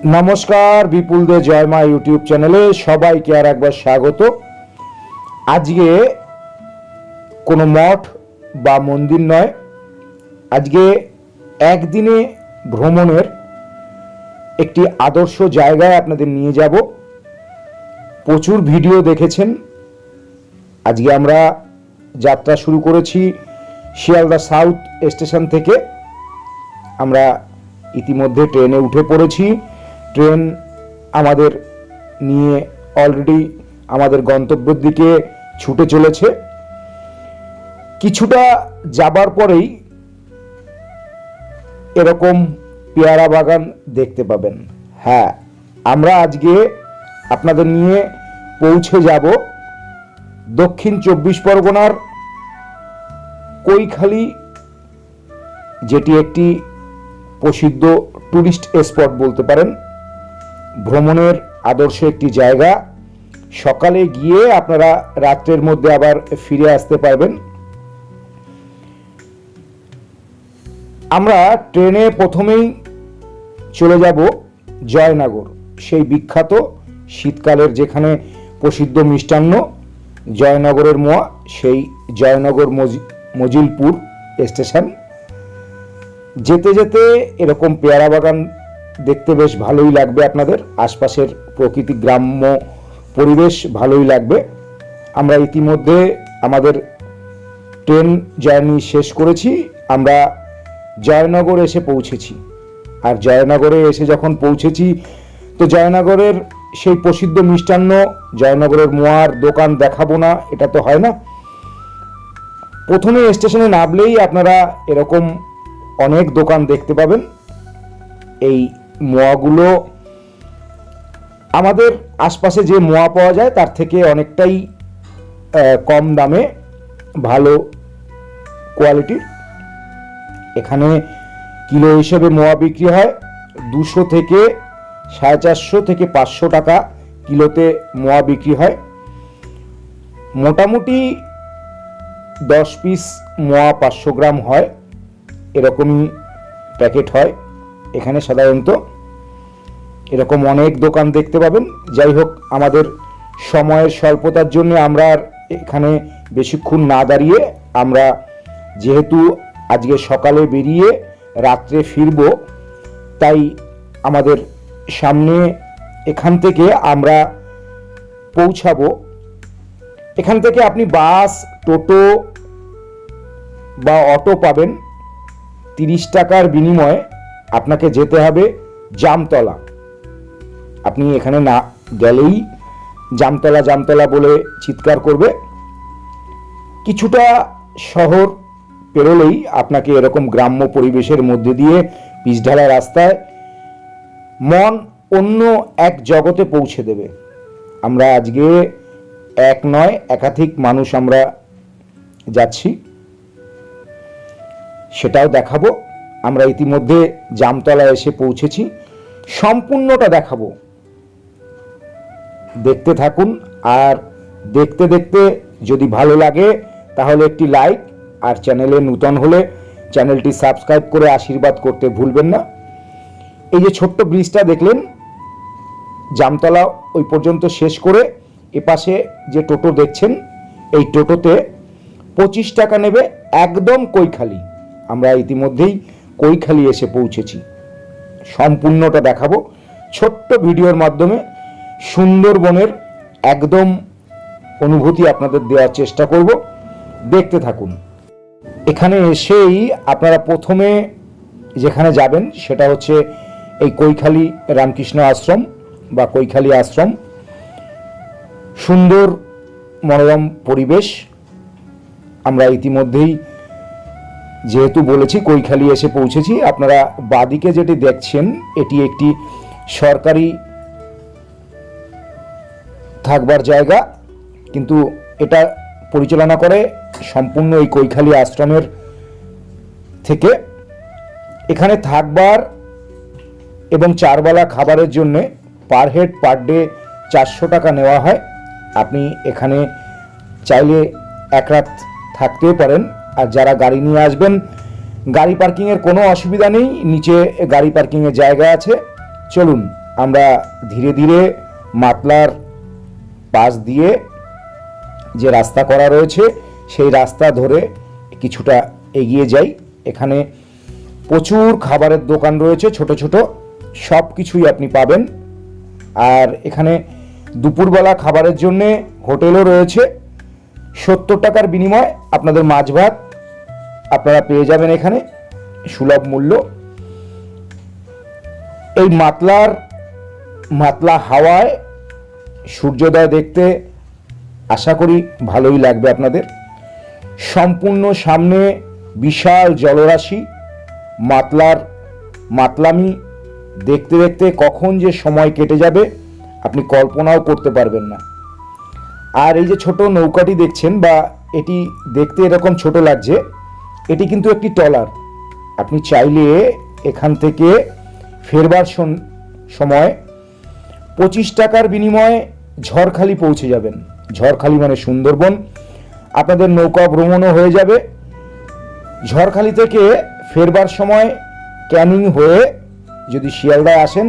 नमस्कार विपुल दे जय मा यूट्यूब चैनले सबाइके आर एकबार स्वागत। आज के कोनो मठ बा मंदिर नय, आज के एक दिने भ्रमणेर एकटी आदर्श जायगाय आपनादेर निये जाबो। प्रचुर भिडियो देखेछेन। आज के आमरा यात्रा शुरू करेछि शियालदा साउथ स्टेशन थेके। आमरा इतिमध्ये ट्रेने उठे पड़ेछि। ट्रेन आमादेर निये अलरेडी आमादेर गंतव्येर दिके छुटे चलेछे। किछुटा जाबार परेई एरकम पेयारा बागान देखते पाबेन। हाँ, आमरा आजके आपनादेर निये पौঁছে যাব दक्षिण 24 परगनार কৈখালী, जेटी एकटी प्रसिद्ध टुरिस्ट स्पट बोलते पारेन। भ्रमणेर आदर्श एकटी जायगा। सकाले गिये आपनारा रात्रेर मध्य आबार फिरे आसते पारबेन। आमरा ट्रेने प्रथमेई चले যাব जयनगर, सेई बिख्यात शीतकालेर जेखाने प्रसिद्ध मिष्टान्न जयनगरेर मोয়া, सेई जयनगर मजिलपुर स्टेशन। जेते जेते एरकम पेयारा बागान देखते बेश भालोई लागबे। आपनादेर आशपाशेर प्रकृति ग्राम्य परिवेश भालोई लागबे। आमरा इतिमध्ये आमादेर ट्रेन जार्नी शेष करेछि। आमरा जयनगर एसे पौঁছেছি। আর জয়নগরে এসে যখন পৌঁছেছি তো জয়নগরের সেই প্রসিদ্ধ মিষ্টান্ন জয়নগরের মোয়ার দোকান দেখাবো না, এটা তো হয় না। প্রথমে স্টেশনে নামলেই আপনারা এরকম অনেক দোকান দেখতে পাবেন। এই মোয়াগুলো আমাদের আশপাশে যে মোয়া পাওয়া যায় তার থেকে অনেকটাই কম দামে ভালো কোয়ালিটির। এখানে কিলো হিসেবে মোয়া বিক্রি হয় 200 থেকে 450 থেকে 500 টাকা কিলোতে মোয়া বিক্রি হয়। মোটামুটি 10 পিস মোয়া 500 গ্রাম হয়, এরকমই প্যাকেট হয়। এখানে সাধারণত এরকম অনেক দোকান দেখতে পাবেন। যাই হোক, আমাদের সময়ের স্বল্পতার জন্য আমরা এখানে বেশিক্ষণ না দাঁড়িয়ে আমরা যেহেতু আজকে সকালে বেরিয়ে রাত্রে ফিরব, তাই আমাদের সামনে এখান থেকে আমরা পৌঁছাবো। এখান থেকে আপনি বাস, টোটো বা অটো পাবেন। 30 টাকার বিনিময়ে আপনাকে যেতে হবে জামতলা। আপনি এখানে না গেলেই জামতলা জামতলা বলে চিৎকার করবে। কিছুটা শহর পেরোলেই আপনাকে এরকম গ্রাম্য পরিবেশের মধ্যে দিয়ে পিচঢালা রাস্তায় মন অন্য এক জগতে পৌঁছে দেবে। আমরা আজকে এক নয় একাধিক মানুষ আমরা যাচ্ছি, সেটাও দেখাবো। আমরা ইতিমধ্যে জামতলা এসে পৌঁছেছি, সম্পূর্ণটা দেখাবো। দেখতে থাকুন। আর দেখতে দেখতে যদি ভালো লাগে তাহলে একটি লাইক, আর চ্যানেলে নতুন হলে চ্যানেলটি সাবস্ক্রাইব করে আশীর্বাদ করতে ভুলবেন না। এই যে ছোট্ট ব্রিজটা দেখলেন, জামতলা ওই পর্যন্ত শেষ করে এপাশে যে টোটো দেখছেন, এই টোটোতে 25 টাকা নেবে, একদম কৈখালী। আমরা ইতিমধ্যেই কৈখালী এসে পৌঁছেছি। সম্পূর্ণটা দেখাবো ছোট্ট ভিডিওর মাধ্যমে। সুন্দরবনের একদম অনুভূতি আপনাদের দেওয়ার চেষ্টা করব। দেখতে থাকুন। এখানে এসেই আপনারা প্রথমে যেখানে যাবেন সেটা হচ্ছে এই কৈখালী রামকৃষ্ণ আশ্রম বা কৈখালী আশ্রম। সুন্দর মনোরম পরিবেশ। আমরা ইতিমধ্যেই যেহেতু বলেছি কৈখালী এসে পৌঁছেছি। আপনারা বাদিকে যেটি দেখছেন এটি একটি সরকারি থাকবার জায়গা, কিন্তু এটা পরিচালনা করে সম্পূর্ণ এই কৈখালী আশ্রমের থেকে। এখানে থাকবার এবং চারবেলা খাবারের জন্য পার হেড পার ডে 400 টাকা নেওয়া হয়। আপনি এখানে চাইলে এক রাত থাকতেও পারেন। আর যারা গাড়ি নিয়ে আসবেন, গাড়ি পার্কিংয়ের কোনো অসুবিধা নেই, নিচে গাড়ি পার্কিংয়ের জায়গা আছে। চলুন আমরা ধীরে ধীরে মাতলার পাশ দিয়ে যে রাস্তা করা রয়েছে সেই রাস্তা ধরে কিছুটা এগিয়ে যাই। এখানে প্রচুর খাবারের দোকান রয়েছে, ছোট ছোট, সব কিছুই আপনি পাবেন। আর এখানে দুপুরবেলা খাবারের জন্যে হোটেলও রয়েছে। 70 টাকার বিনিময়ে আপনাদের মাছ ভাত আপনারা পেয়ে যাবেন এখানে সুলভ মূল্য। এই মাতলা হাওয়ায় সূর্যোদয় দেখতে আশা করি ভালোই লাগবে আপনাদের। সম্পূর্ণ সামনে বিশাল জলরাশি, মাতলামি দেখতে দেখতে কখন যে সময় কেটে যাবে আপনি কল্পনাও করতে পারবেন না। আর এই যে ছোট নৌকাটি দেখছেন, বা এটি দেখতে এরকম ছোট লাগছে, এটি কিন্তু একটি ট্রলার। আপনি চাইলে এখান থেকে ফেরবার সময় 25 টাকার বিনিময়ে ঝড়খালি পৌঁছে যাবেন। ঝড়খালি মানে সুন্দরবন, আপনাদের নৌকা ভ্রমণও হয়ে যাবে। ঝড়খালি থেকে ফেরবার সময় ক্যানিং হয়ে যদি শিয়ালদায় আসেন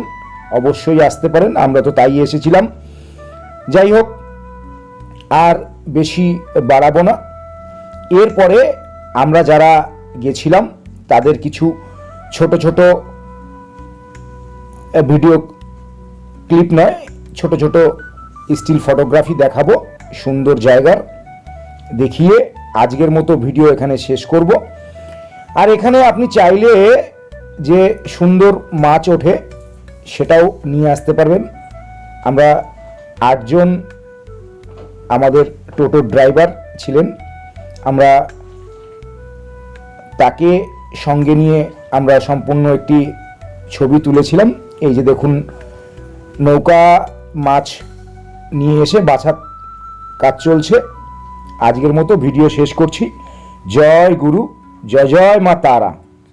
অবশ্যই আসতে পারেন, আমরা তো তাই এসেছিলাম। যাই হোক, আর বেশি বাড়াবো না। এরপরে আমরা যারা গেছিলাম তাদের কিছু ছোট ছোট ভিডিও ক্লিপ নয়, ছোট ছোট স্টিল ফটোগ্রাফি দেখাবো সুন্দর জায়গার, দেখিয়ে আজকের মতো ভিডিও এখানে শেষ করব। আর এখানে আপনি চাইলে যে সুন্দর মাছ ওঠে সেটাও নিয়ে আসতে পারবেন। আমরা 8 জন আমাদের টোটো ড্রাইভার ছিলেন, আমরা তাকে সঙ্গে নিয়ে আমরা সম্পূর্ণ একটি ছবি তুলেছিলাম। এই যে দেখুন, নৌকা মাছ নিয়ে এসে বাছার কাজ চলছে। আজকের মতো ভিডিও শেষ করছি। জয় গুরু, জয় জয় মা তারা।